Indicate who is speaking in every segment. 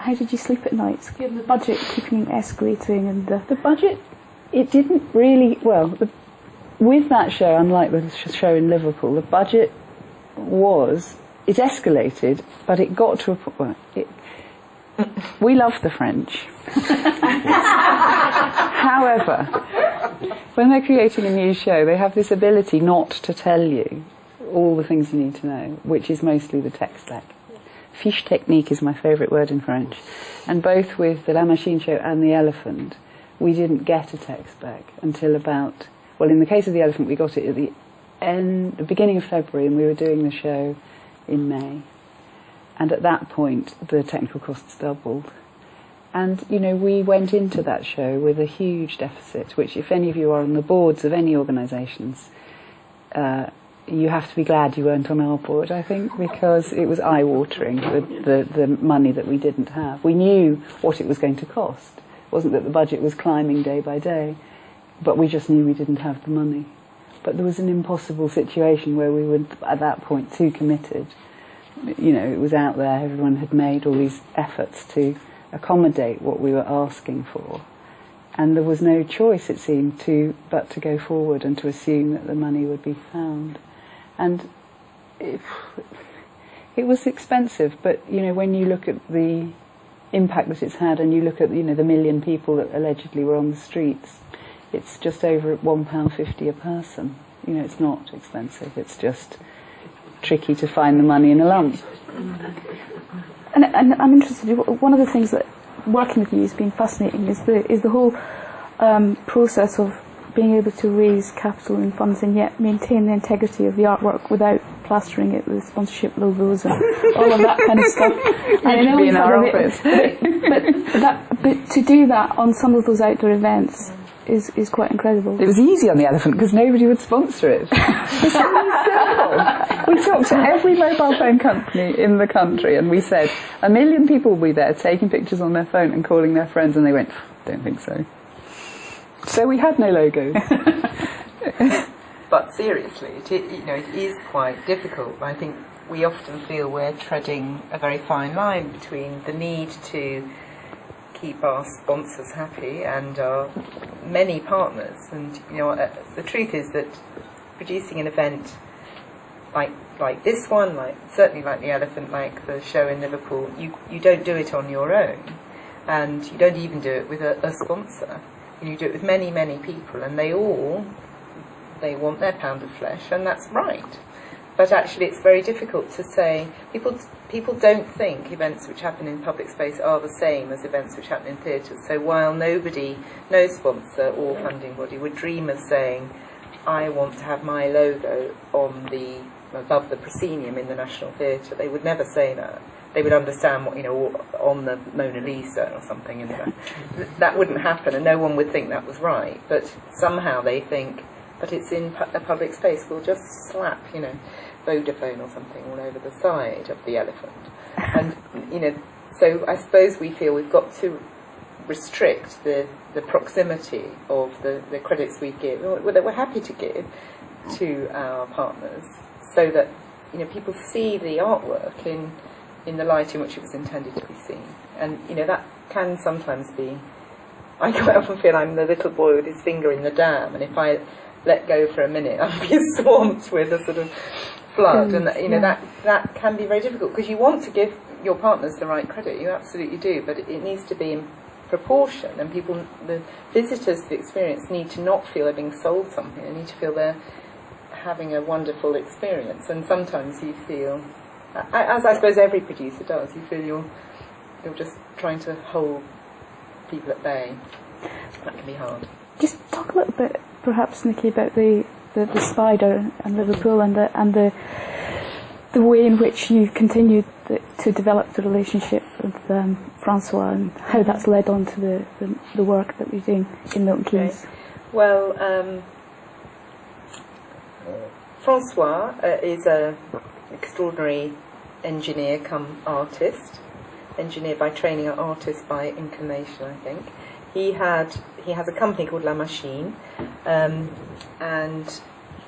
Speaker 1: how did you sleep at night? Given the budget keeping escalating and
Speaker 2: the budget, it didn't really, well, with that show, unlike the show in Liverpool, the budget it escalated, but it got to a point, we love the French. However, when they're creating a new show, they have this ability not to tell you all the things you need to know, which is mostly the tech spec. Fiche technique is my favourite word in French. And both with the La Machine show and the Elephant, we didn't get a tech spec until about, well, in the case of the Elephant, we got it at the beginning of February, and we were doing the show in May. And at that point, the technical costs doubled. And, you know, we went into that show with a huge deficit, which if any of you are on the boards of any organisations, you have to be glad you weren't on our board, I think, because it was eye-watering, the money that we didn't have. We knew what it was going to cost. It wasn't that the budget was climbing day by day, but we just knew we didn't have the money. But there was an impossible situation where we were, at that point, too committed. You know, it was out there, everyone had made all these efforts to accommodate what we were asking for. And there was no choice, it seemed, but to go forward and to assume that the money would be found. And it was expensive, but, you know, when you look at the impact that it's had and you look at, you know, the 1 million people that allegedly were on the streets, it's just over £1.50 a person. You know, it's not expensive, it's just tricky to find the money in a lump.
Speaker 1: And I'm interested, one of the things that working with you has been fascinating is the whole process of being able to raise capital and funds and yet maintain the integrity of the artwork without plastering it with sponsorship logos and all of that kind of stuff. And I know
Speaker 2: in our office.
Speaker 1: But to do that on some of those outdoor events is quite incredible.
Speaker 2: It was easy on the Elephant because nobody would sponsor it. It's simple. We talked to every mobile phone company in the country and we said 1 million people will be there taking pictures on their phone and calling their friends, and they went, don't think so. So we had no logos.
Speaker 3: But seriously, it is quite difficult. I think we often feel we're treading a very fine line between the need to keep our sponsors happy and our many partners. And the truth is that producing an event like this one, certainly like the Elephant, like the show in Liverpool, you don't do it on your own, and you don't even do it with a sponsor. You do it with many, many people, and they want their pound of flesh, and that's right. But actually it's very difficult to say, people don't think events which happen in public space are the same as events which happen in theatres. So while no sponsor or funding body would dream of saying, I want to have my logo above the proscenium in the National Theatre, they would never say that. They would understand what, on the Mona Lisa or something, and that wouldn't happen, and no one would think that was right. But somehow they think, but it's in a public space, we'll just slap, Vodafone or something all over the side of the Elephant. And, so I suppose we feel we've got to restrict the proximity of the credits we give, or that we're happy to give to our partners, so that, people see the artwork in the light in which it was intended to be seen. And, that can sometimes be... I quite often feel I'm the little boy with his finger in the dam, and if I let go for a minute, I'll be swamped with a sort of flood. And, that can be very difficult, because you want to give your partners the right credit, you absolutely do, but it needs to be in proportion, and the visitors to the experience need to not feel they're being sold something, they need to feel they're having a wonderful experience. And sometimes you feel, as I suppose every producer does, you feel you're just trying to hold people at bay. That can be hard.
Speaker 1: Just talk a little bit, perhaps, Nicky, about the Spider and Liverpool and the way in which you continued to develop the relationship with Francois, and how that's led on to the work that you're doing in Milton Keynes.
Speaker 3: Well, Francois is an extraordinary engineer come artist. Engineer by training, an artist by inclination, I think. He has a company called La Machine, and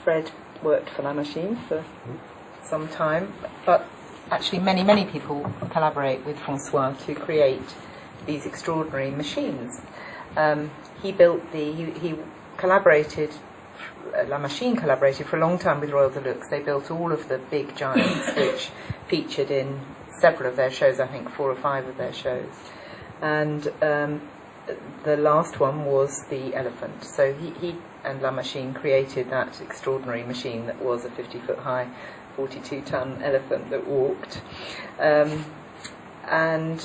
Speaker 3: Fred worked for La Machine for some time, but actually many people collaborate with Francois to create these extraordinary machines. He collaborated, La Machine collaborated for a long time with Royal Deluxe. They built all of the big giants which featured in several of their shows, I think 4 or 5 of their shows. And the last one was the elephant. So he and La Machine created that extraordinary machine that was a 50-foot high, 42-ton elephant that walked. And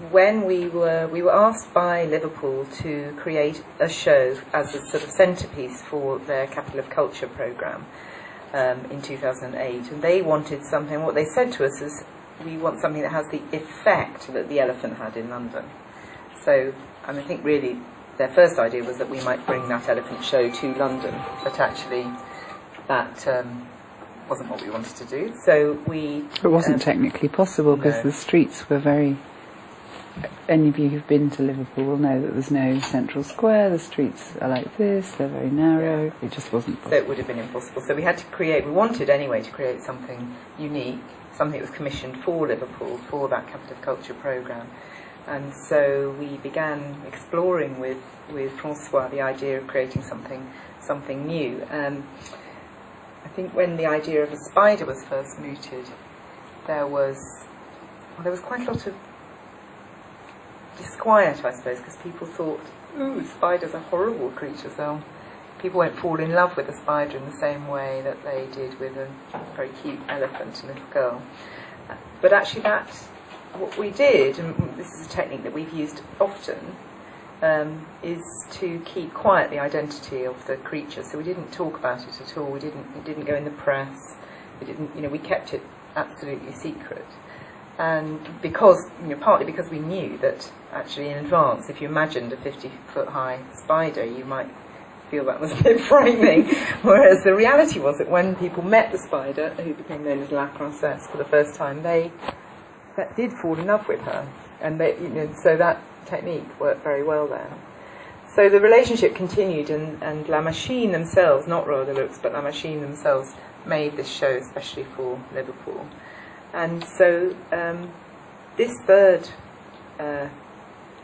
Speaker 3: when we were asked by Liverpool to create a show as a sort of centrepiece for their Capital of Culture programme in 2008, and they wanted something. What they said to us is, we want something that has the effect that the elephant had in London. So I think really their first idea was that we might bring that elephant show to London, but actually that wasn't what we wanted to do. So
Speaker 2: it wasn't technically possible because the streets were very. Any of you who've been to Liverpool will know that there's no central square. The streets are like this; they're very narrow. It just wasn't possible.
Speaker 3: So it would have been impossible. So we had to create. We wanted anyway to create something unique, something that was commissioned for Liverpool for that Capital of Culture programme. And so we began exploring with Francois the idea of creating something new. I think when the idea of a spider was first mooted, there was quite a lot of disquiet, I suppose, because people thought, ooh, spiders are horrible creatures. People won't fall in love with a spider in the same way that they did with a very cute elephant and little girl. But actually what we did, and this is a technique that we've used often, is to keep quiet the identity of the creature. So we didn't talk about it at all. It didn't go in the press. We kept it absolutely secret. And partly because we knew that actually in advance, if you imagined a 50-foot high spider, you might feel that was a bit frightening. Whereas the reality was that when people met the spider, who became known as La Princesse for the first time, they did fall in love with her, and so that technique worked very well then. So the relationship continued, and La Machine themselves, not Royal Deluxe, but La Machine themselves made this show especially for Liverpool. And so this third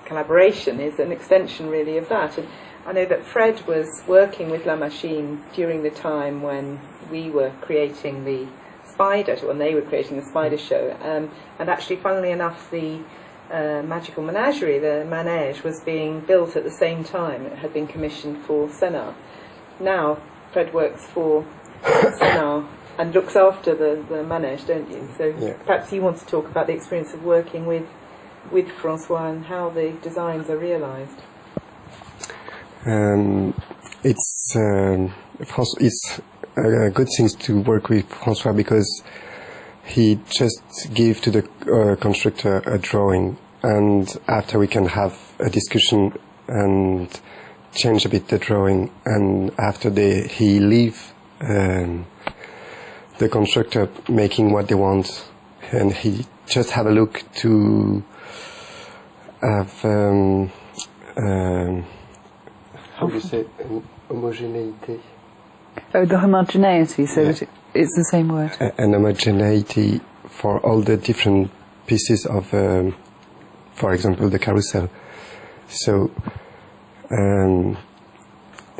Speaker 3: collaboration is an extension really of that. And I know that Fred was working with La Machine during the time when we were creating the spider, when they were creating the spider show. And actually, funnily enough, the Magical Menagerie, the manège, was being built at the same time. It had been commissioned for Sennar. Now, Fred works for Sennar and looks after the manège, don't you? So perhaps you want to talk about the experience of working with Francois and how the designs are realised.
Speaker 4: It's a good thing to work with Francois because he just gave to the constructor a drawing, and after we can have a discussion and change a bit the drawing, and after he leave the constructor making what they want, and he just have a look to have how do you say homogeneity?
Speaker 2: Oh, the homogeneity, so that it's the same word.
Speaker 4: An homogeneity for all the different pieces of, for example, the carousel. So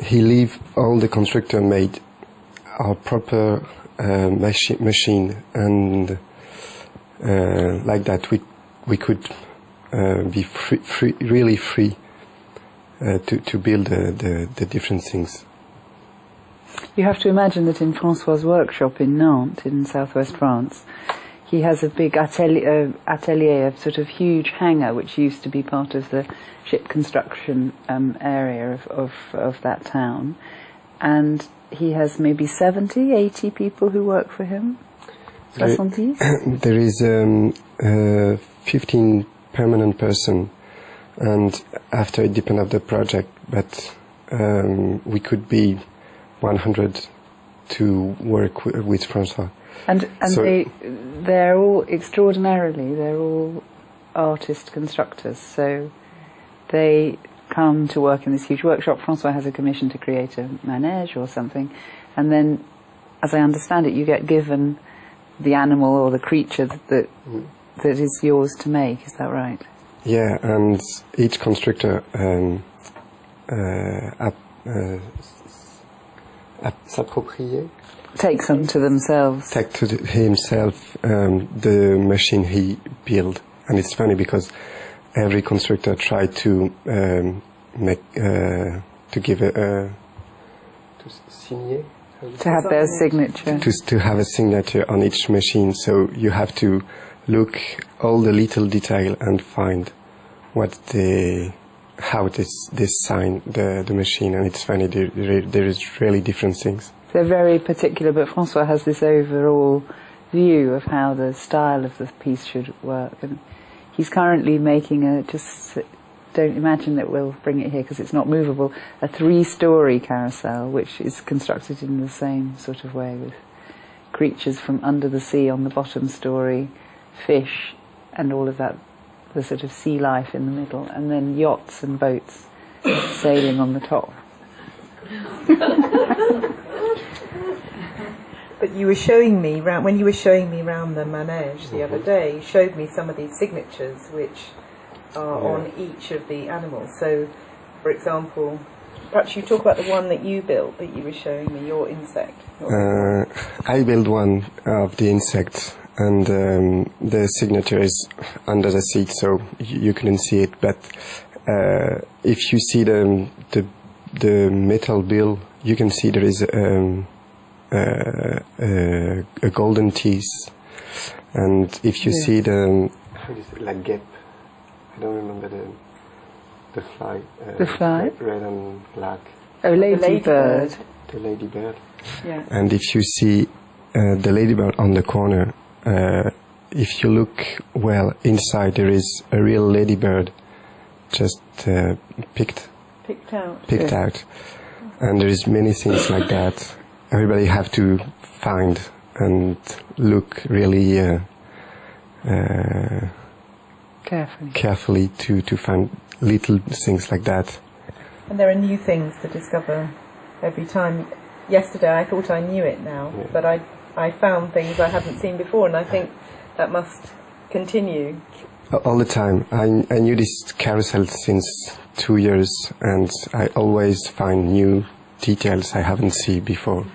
Speaker 4: he leave all the constructor made our proper machine, and like that we could be really free to build the different things.
Speaker 2: You have to imagine that in Francois' workshop in Nantes, in southwest France, he has a big atelier, a sort of huge hangar, which used to be part of the ship construction area of that town. And he has maybe 70, 80 people who work for him.
Speaker 4: There is 15 permanent person, and after it depends on the project, but we could be 100 to work with Francois.
Speaker 2: And so they're all extraordinarily, they're all artist constructors, so they come to work in this huge workshop. Francois has a commission to create a manège or something, and then, as I understand it, you get given the animal or the creature that is yours to make. Is that right?
Speaker 4: Yeah, and each constructor s'approprier,
Speaker 2: Takes onto themselves.
Speaker 4: take to himself the machine he built. And it's funny because every constructor tried to make to give to signer,
Speaker 2: To have their signature.
Speaker 4: to have a signature on each machine. So you have to look all the little detail and find how they sign the machine. And it's funny, there is really different things.
Speaker 2: They're very particular, but Francois has this overall view of how the style of the piece should work. And he's currently making don't imagine that we'll bring it here because it's not movable, a 3-story carousel which is constructed in the same sort of way, with creatures from under the sea on the bottom story, fish and all of that, the sort of sea life in the middle, and then yachts and boats sailing on the top.
Speaker 3: But you were showing me when you were showing me around the manège the other day, you showed me some of these signatures which are on each of the animals. So, for example, perhaps you talk about the one that you built that you were showing me, your insect.
Speaker 4: I built one of the insects, and the signature is under the seat, so you couldn't see it. But if you see the metal bill, you can see there is a golden teeth, and if you see the la guêpe, I don't remember the fly.
Speaker 2: The fly?
Speaker 4: Red and black.
Speaker 2: Oh, ladybird.
Speaker 4: The ladybird.
Speaker 2: Yeah.
Speaker 4: And if you see the ladybird on the corner, if you look well inside, there is a real ladybird, just picked out, and there is many things like that. Everybody have to find and look really carefully to find little things like that.
Speaker 3: And there are new things to discover every time. Yesterday I thought I knew it now, but I found things I hadn't seen before, and I think that must continue.
Speaker 4: All the time. I knew this carousel since 2 years, and I always find new details I haven't seen before.